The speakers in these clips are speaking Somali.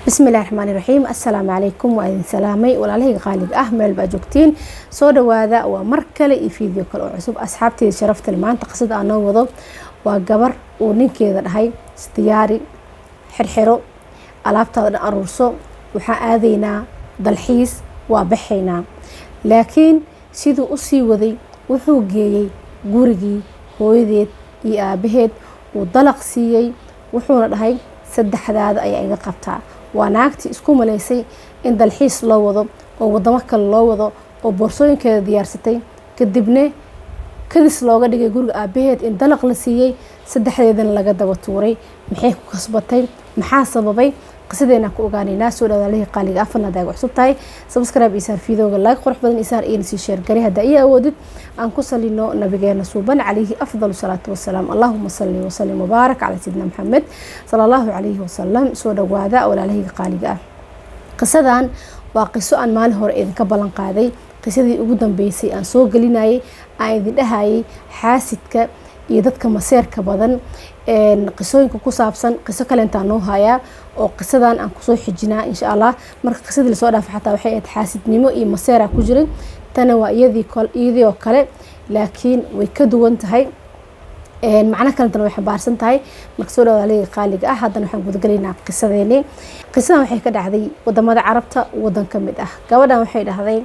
بسم الله الرحمن الرحيم. السلام عليكم وإذن سلامي والله غالب أحمل باجوكتين صودا وهذا ومركل فيديو كل عصب أصحابتي شرفت المان تقصد أنا وضو وجبر وننكي ذا هاي استياري حرحرو ألابتا أرورسو وحاذينا ضلحيس وبحينا لكن سيدو أسي وذي وحوجي جورجي هويديت يابهد وضلق سيي وحونا هاي سدح هذا أي قبتها وناقتي اسكو مليسي إن dalxiis loo wado oo wadamo kale loo wado oo boorsooyinkeeda diyaarsatay kadibna kadis looga dhigay guriga aabaheed in dalaq la siiyay saddexdeedana laga daba tuuray maxay ku kasbatay maxaa sababay qisadeena ku ogaanayna soo dhawaaleey qaaliga afana daag cusub tahay subscribe isaar fiidooga like qurux badan isaar iyo si share gari hada iyo awoodid aan ku salino nabigeena suuban calayhi afdalu salaatu wassalaam allahumma salli wa sallim wa barak ala sidina muhammad sallallahu alayhi wa sallam soo dhawaada walaalahay qaaliga qisadan waa qiso aan maalin hore idinka balan qaaday qisadii ugu dambeysay aan soo gelinayay aan idin dhahayay xaasidka iyo dadka maseerka badan qisooyinka ku saabsan qiso kale intaan noo hayaa oo qisadan aan kusoo xijinaa insha Allah marka qisadii la soo dhaafay xataa waxay ahayd xaasidnimo iyo maseer ku jiray tana waa iyadii oo kale laakiin way ka duwan tahay macna kale tan way xabaarsan tahay marka soo dhawaaleey qaaliga ah haddana waxaan gudagalaynaa qisadeeni qisadan waxay ka dhacday wadamada carabta wadan ka mid ah gabadhan waxay dhahday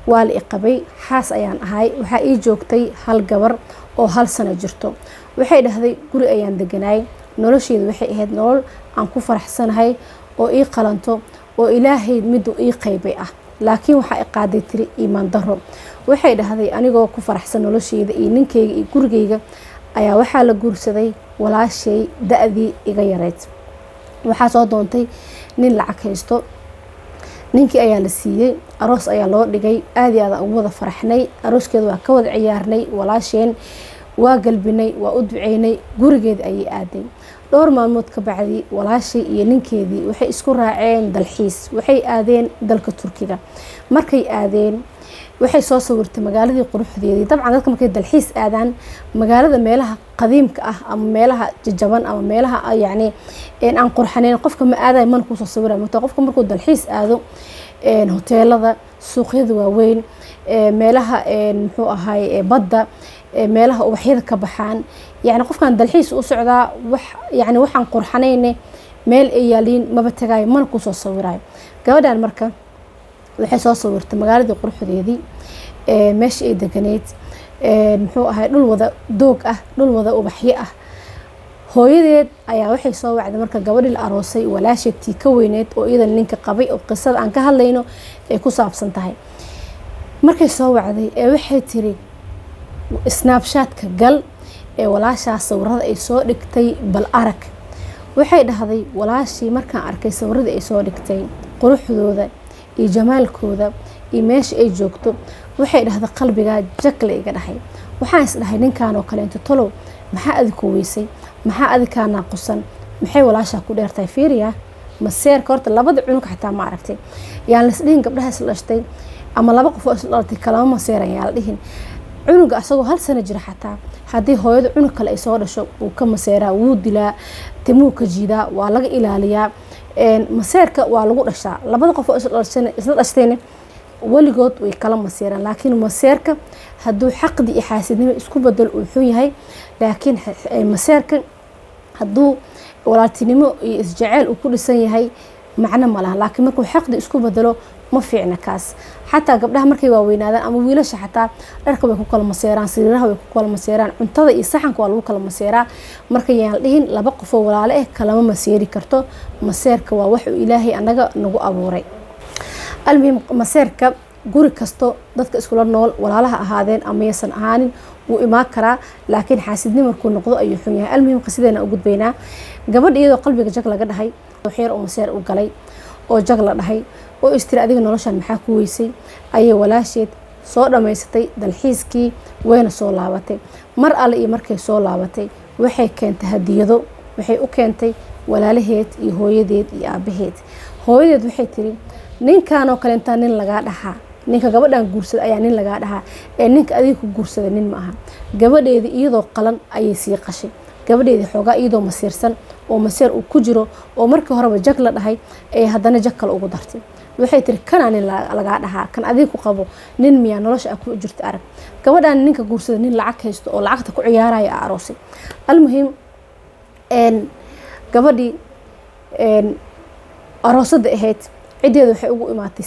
waa la iqabay xaas ayaan ahay waxa ii joogtay hal gabar oo hal sano jirto waxay dhahday guri ayaan deganaay nolosheedu waxay ahayd nolol aan ku faraxsanahay oo ii qalanto oo ilaahay mid ii qaybay ah laakiin waxa ay qaaday tiri iimaan daro waxay dhahday anigoo ku faraxsan nolosheeda iyo ninkeyga iyo gurigeyga ayaa waxaa la guursaday walaashay da'dii iga yareed waxaa soo doontay nin lacag haysto ninkii ayaa la siiyay aroos ayaa loo dhigay aad iyo aad ugu wada faraxnay arooskeeda waa ka wada ciyaarnay walaasheen waa galbinay waa u duceynay gurigeed ayay aaday dhowr maalmood ka bacdi walaashay iyo ninkeedii waxay isku raaceen dalxiis waxay aadeen dalka Turkiga markay aadeen waxay soo sawirtay magaaladii quruxdeedii dabcan dadka markay dalxiis aadaan magaalada meelaha qadiimka ah ama meelaha jajaban ama meelaha yaani aan qurxanayn qofka ma aaday man ku soo sawiraa marka qofka markuu dalxiis aado hoteelada suuqyada waaweyn meelaha muxuu ahay badda meelaha ubaxyada ka baxaan yaani qofkan dalxiis u socdaa wax yaani waxaan qurxanayn meel ay yaaliin maba tagay man ku soo sawiraay gabadhan marka waxay soo sawirtay magaaladii quruxdeedii meesha ay deganeed muxuu ahay dhul wada doog ah dhul wada ubaxyo ah hooyadeed ayaa waxay soo wacday marka gabadhii la aroosay walaasheedtii ka weyneed oo iyada ninka qabay oo qisada aan ka hadlayno ay ku saabsan tahay markay soo wacday waxay tiri snapchat-ka gal walaashaa sawirada ay soo dhigtay bal arag waxay dhahday walaashii markaan arkay sawirada ay soo dhigtay quruxdooda iyo jamaalkooda iyo meesha ay joogto waxay dhahday qalbiga jakle iga dhahay waxaan is dhahay ninkaan oo kale inta tolo maxaa adku weysay maxaa adkaa naaqosan maxay walaasha ku dheertay fiiriya maseerka horta labada cunug xataa ma aragtay yaan lisdhihin gabdhaha isla dhashtay ama laba qof oo isla dhalatay kalama maseeran yaa la dhihin cunuga asagoo hal sano jira xataa haddii hooyada cunug kale ay soo dhasho uu ka maseeraa wuu dilaa timuu ka jiidaa waa laga ilaaliyaa maseerka waa lagu dhashaa labada qof oo isla dhashtayna waligood way kala maseeraan laakiin maseerka hadduu xaqdi iyo xaasidnimo isku bedelo uu xun yahay laakiin maseerka hadduu walaaltinimo iyo isjacayl uu ku dhisan yahay macna ma laha laakiin markuu xaqdi isku bedelo ma fiicna kaas xataa gabdhaha markay waaweynaadaan ama wiilasha xataa dharka way ku kala maseeraan sariiraha way ku kala maseeraan cuntada iyo saxanka waa lagu kala maseeraa marka yaan dhihin laba qof oo walaalo ah kalama maseeri karto maseerka waa wax uu ilaahay anaga nagu abuuray almuhim maseerka guri kasto dadka isku nool walaalaha ahaadeen ama yasan ahaanin wuu imaan karaa laakiin xaasidnimo markuu noqdo ayuu xun yahay almuhim qisideena u gudbaynaa gabadh iyadoo qalbiga jag laga dhahay waxyar oo maseer u galay oo jag la dhahay oo istiri adiga noloshan maxaa ku weysay ayay walaasheed soo dhamaysatay dalxiiskii wayna soo laabatay mar alle iyo markay soo laabatay waxay keentay hadiyado waxay u keentay walaalaheed iyo hooyadeed iyo aabaheed hooyadeed waxay tiri ninkan oo kale inta nin laga dhaxaa ninka gabadhan guursada ayaa nin laga dhaxaa ninka adiga ku guursada nin ma aha gabadheedii iyadoo qalan ayay sii qashay gabadheedii xoogaa iyadoo masiirsan oo maseer uu ku jiro oo markii horeba jag la dhahay ee haddana jag kale ugu dartay waxay tiri kanani laga dhahaa kan adiga ku qabo nin miya nolosha ku jirta arag gabadhan ninka guursada nin lacag haysto oo lacagta ku ciyaaraya aroosay almuhim gabadhii aroosada ahayd cideedu waxay ugu imaatay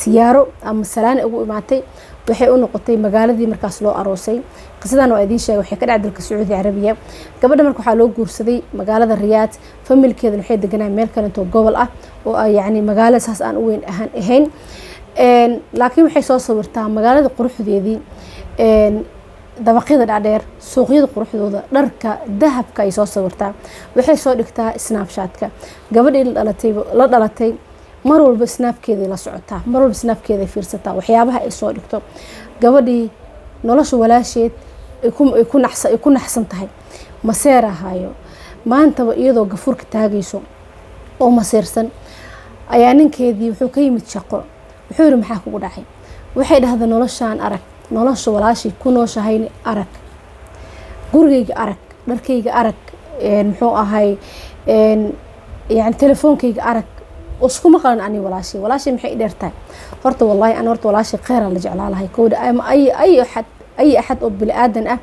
siyaaro ama salaan ugu imaatay waxay u noqotay magaaladii markaas loo aroosay qisadan oo idin sheegay waxay ka dhacday dalka Sacuudi Carabiya gabadha marka waxa loo guursaday magaalada Riyaad familkeedu waxay deganaa meel kale oo gobol ah oo ay yaani magaalada saas aan u weyn ahayn laakiin waxay soo sawirtaa magaalada quruxdeedii dabaqyada dhaadheer suuqyada quruxdooda dharka dahabka ay soo sawirtaa waxay soo dhigtaa snapchat-ka gabadhii la dhalatay mar walba snapkeeda la socotaa mar walba snapkeeda fiirsataa waxyaabaha ay soo dhigto gabadhii nolosha walaasheed ay ku naxsan tahay maseerahayo maantaba iyadoo gafuurka taagayso oo maseersan ayaa ninkeedii wuxuu ka yimid shaqo wuxuu yiri maxaa kugu dhacay waxay dhahday noloshaan arag nolosha walaashii ku nooshahay arag gurigayga arag dharkayga arag muxuu ahay yani telefoonkayga arag اسكو مقالن اني ولاشي maxay dheertahay horta wallahi aan horta walaashay khayr la jeclaalahay kooda ay axad oo bil aadan ah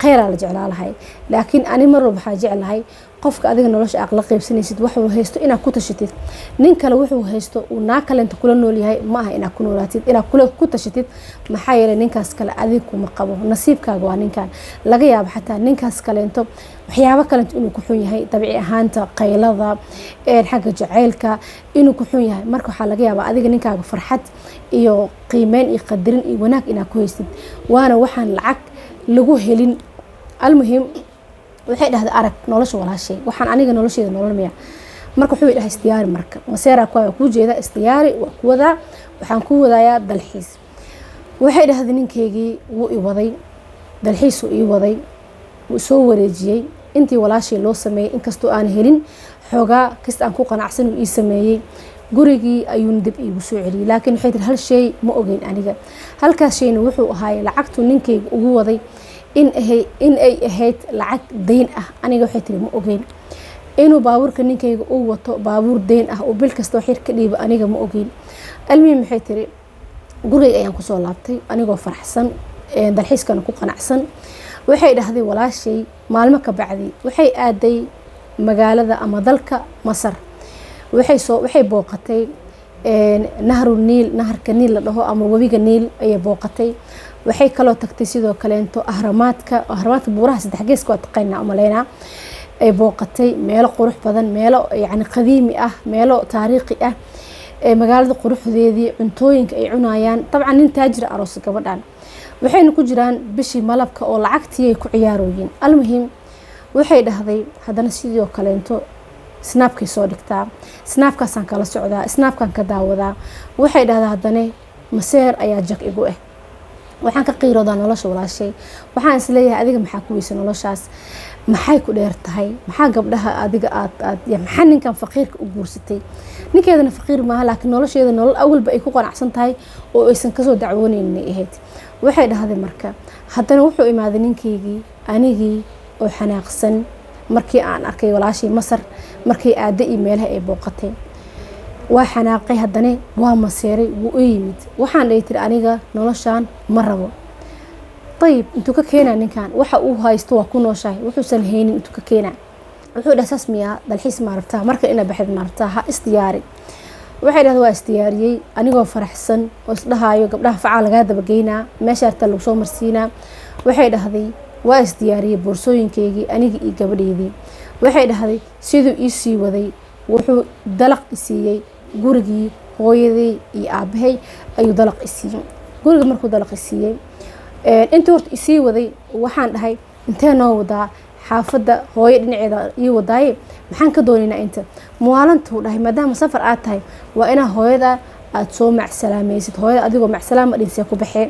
khayr la jeclaalahay laakiin ani mar walba waxa jeclahay qofka adiga nolosha aqla qaybsanaysid wuxuu haysto inaad ku tashatid nin kale wuxuu haysto uu naaqalenta kula nool yahay ma aha inaad ku noolaatid inaad kula ku tashatid maxaa yeelay ninkaas kale adiga kuma qabo nasiibkaaga waa ninkan laga yaabo xataa ninkaas kaleento waxyaabo kale inuu ku xun yahay dabiici ahaanta qaylada xagga jaceylka inuu ku xun yahay marka waxa laga yaabaa adiga ninkaaga farxad iyo qiimeyn iyo qadarin iyo wanaag inaad ku haysid waana waxaan lacag lagu helin almuhim waxay dhahday arag nolosha walaashay waxaan aniga nolosheeda nolol miya marka wuxuu dhahay istiyaari marka maseera ku jeeda istiyaari waa ku wada waxaan ku wadayaa dalxiis waxay dhahday ninkeygii wuu i waday dalxiis uu i waday wuu soo wareejiyay intii walaashay loo sameeyay inkastoo aan helin xogaa kasta aan ku qanacsan uu ii sameeyay gurigii ayuu dib iigu soo celiyay laakiin waxay tiri hal shay ma ogeyn aniga halkaas shayna wuxuu ahaay lacagtu ninkeyga ugu waday in ay ahayd lacag deyn ah aniga waxay tiri ma ogeyn inuu baabuurka ninkeyga uu wato baabuur deyn ah oo bil kasta wax yar ka dhiibo aniga ma ogeyn almiim waxay tiri guriga ayaan kusoo laabtay anigoo faraxsan dalxiiskana ku qanacsan waxay dhahday walaashay maalmo ka bacdi waxay aaday magaalada ama dalka Masar waxay booqatay nahru niil naharka niil la dhaho ama wabiga niil ay booqatay waxay kaloo tagtay sidoo kaleento ahraamaadka buuraha saddex geeska waa taqaynaa umaleynaa ay booqatay meelo qurux badan meelo yani qadiimi ah meelo taariikhi ah magaalada quruxdeedii cuntooyinka ay cunayaan dabcan nin taajir aroos gabadhan waxayna ku jiraan bishii malabka oo lacagtii ay ku ciyaarooyin almuhim waxay dhahday haddana sidoo kaleento snapkay soo dhigtaa snapkaasaan kala socdaa snapkan ka daawadaa waxay dhahdaa haddana maseer ayaa jag igu ah waxaan ka qiiroodaa nolosha walaashay waxaan isleeyahay adiga maxaa ku weysa noloshaas maxay ku dheer tahay maxaa gabdhaha adiga aad maxaa ninkan faqiirka u guursatay ninkeedana faqiir maaha laakiin nolosheeda nolol awalba ay ku qanacsan tahay oo aysan kasoo dacwoonaynin ahayd waxay dhahday marka haddana wuxuu imaaday ninkeygii anigii oo xanaaqsan markii aan arkay walaashay Masar markii aada iyo meelaha ay booqatay waa xanaaqay haddana waa maseeray wuu yimid waxaan dheeytir aniga noloshaan ma rabo طيب intuu ka keenaa ninkan waxa uu haysto waa ku nooshahay wuxuusan haynin intuu ka keenaa wuxuu dhasaas miya dalxiis ma rabtaa marka ina baxid ma rabtaa ha istiyaari waxay dhahday waa istiyaariyay anigoo faraxsan oo isdhahaayo gabdhaha faca laga daba geynaa meesha arta lagu soo marsiinaa waxay dhahday waa isdiyaariyay boorsooyinkeygii aniga iyo gabadheedii waxay dhahday sidoo ii sii waday wuxuu dalaq isiiyay gurigii hooyadii iyo aabahay ayuu dalaq isiiyay guriga markuu dalaq isiiyay inta horta isii waday waxaan dhahay intee noo wadaa xaafada hooyo dhinaceeda ii wadaaye maxaan ka doonaynaa inta muwaalantu dhahay maadaama safar aad tahay waa inaa hooyada aad soo macsalaamaysid hooyada adigoo macsalaama dhinsee ku baxee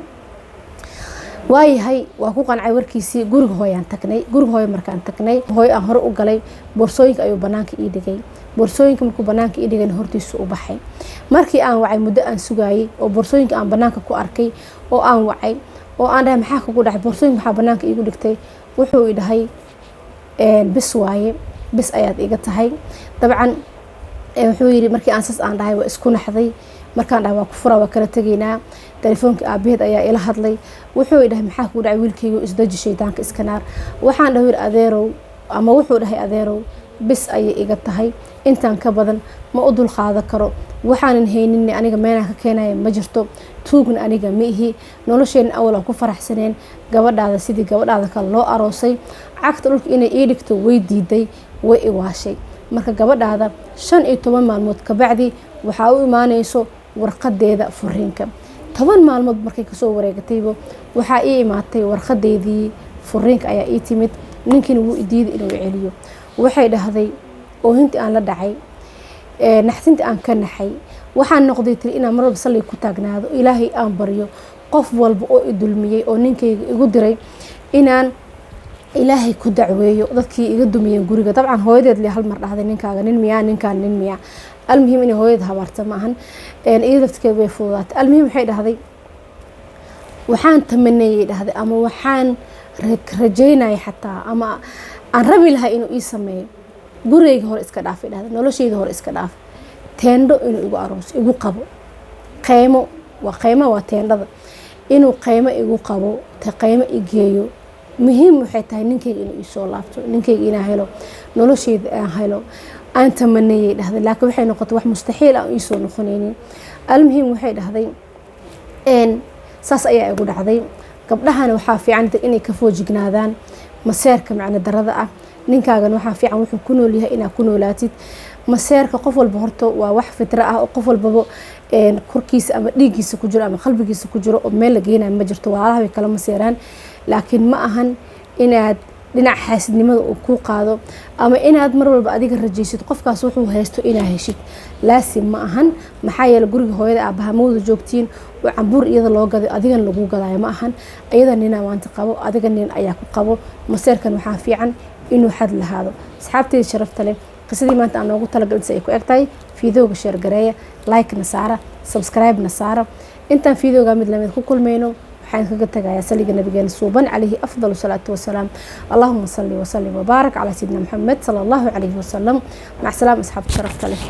waayahay waa ku qancay warkiisii guriga hooyaan tagnay guriga hooyo markaan tagnay hooyo aan hore u galay boorsooyinka ayuu banaanka ii dhigay boorsooyinka markuu banaanka ii dhigay hortiisu u baxay markii aan wacay muddo aan sugaayay oo boorsooyinka aan banaanka ku arkay oo aan wacay oo aan dhahay maxaa kugu dhacay boorsooyinka maxaa banaanka iigu dhigtay wuxuu i dhahay bis waaye bis ayaad iga tahay dabcan wuxuu yiri markii aan sas aan dhahay waa isku naxday markaan dhahay waa ku fura waa kala tageynaa telefoonka aabaheed ayaa ila hadlay wuxuu dhahay maxaa ku dhacay wiilkaygu isdaji shaydaanka iska naar waxaan dhahay adeerow ama wuxuu dhahay adeerow bis ayay iga tahay intaan ka badan ma u dul qaada karo waxaanan haynin aniga meelaan ka keenaya ma jirto tuugna aniga ma ihi nolosheen awal aan ku faraxsaneen gabadhaada sidii gabadhaada kale loo aroosay cagta dhulka inay ii dhigto way diiday way iwaashay marka gabadhaada 15 maalmood ka bacdi waxa uu imaanayso warqadeeda furiinka 10 maalmood markay ka soo wareegataybo waxa ii imaatay warqadeedii furiinka ayaa ii timid ninkiina wuu diiday inuu celiyo waxay dhahday oo intii aan la dhacay naxtinta aan ka naxay waxaan noqday tir inaan marba salli ku taagnaado ilaahay aan baryo qof walba oo idulmiyay oo ninkayga igu diray inaan ilaahay ku dacweeyo dadkii iga dumiyeen guriga dabcan hooyadeed li hal mar dhahday ninkaaga nin miyaa ninkaan nin miyaa almuhiim in hooyad habarta maahan iyada lafteed way fududaatay almuhiim waxay dhahday waxaan tamanayay dhahday ama waxaan rajaynay xataa ama aan rabi lahaa inuu ii sameeyo gurigayga hore iska dhaafay dhahday noloshayda hore iska dhaaf teendo inuu igu aroos igu qabo qaymo waa teendada inuu qaymo igu qabo ta qaymo igeeyo muhiim waxay tahay ninkayga inuu ii soo laabto ninkayga inaan helo noloshayda aan helo aan tamanayay dhahday laakiin waxay noqotay wax mustaxiil ah ii soo noqonaynin almuhiim waxay dhahday saas ayaa igu dhacday gabdhahana waxaa fiican inay ka foojignaadaan maseerka macna darada ah ninkaagan waxaa fiican wuxuu ku nool yahay inaad ku noolaatid maseerka qof walba horto waa wax fitra ah oo qof walbaba korkiisa ama dhiigiisa ku jiro ama qalbigiisa ku jiro oo meel la geenayo ma jirto walaalaha way kala maseeraan laakiin ma ahan inaad dhinac xaasidnimada uu ku qaado ama inaad mar walba adiga rajaysid qofkaas wuxuu haysto inaad heshid laasim ma ahan maxaa yeelay guriga hooyada aabaha mawda joogtiin oo cambuur iyada loo gaday adigan lagu gadaayo ma ahan iyada nina maanta qabo adiga nin ayaa ku qabo maseerkan waxaa fiican inuu xad lahaado asxaabteeda sharafta leh qisadii maanta aan noogu talagalin ay ku egtahay fiidooga share gareeya like na saara subscribe na saara intaan fiidooga mid lamid ku kulmayno waxaan kaga tagayaa saliga nabigeena suuban calayhi afdalu salaatu wasalaam allahumma salli wa sallim wa baarak ala sayyidina muhammad sallallahu alayhi wa sallam mac salaam asxaabta sharafta leh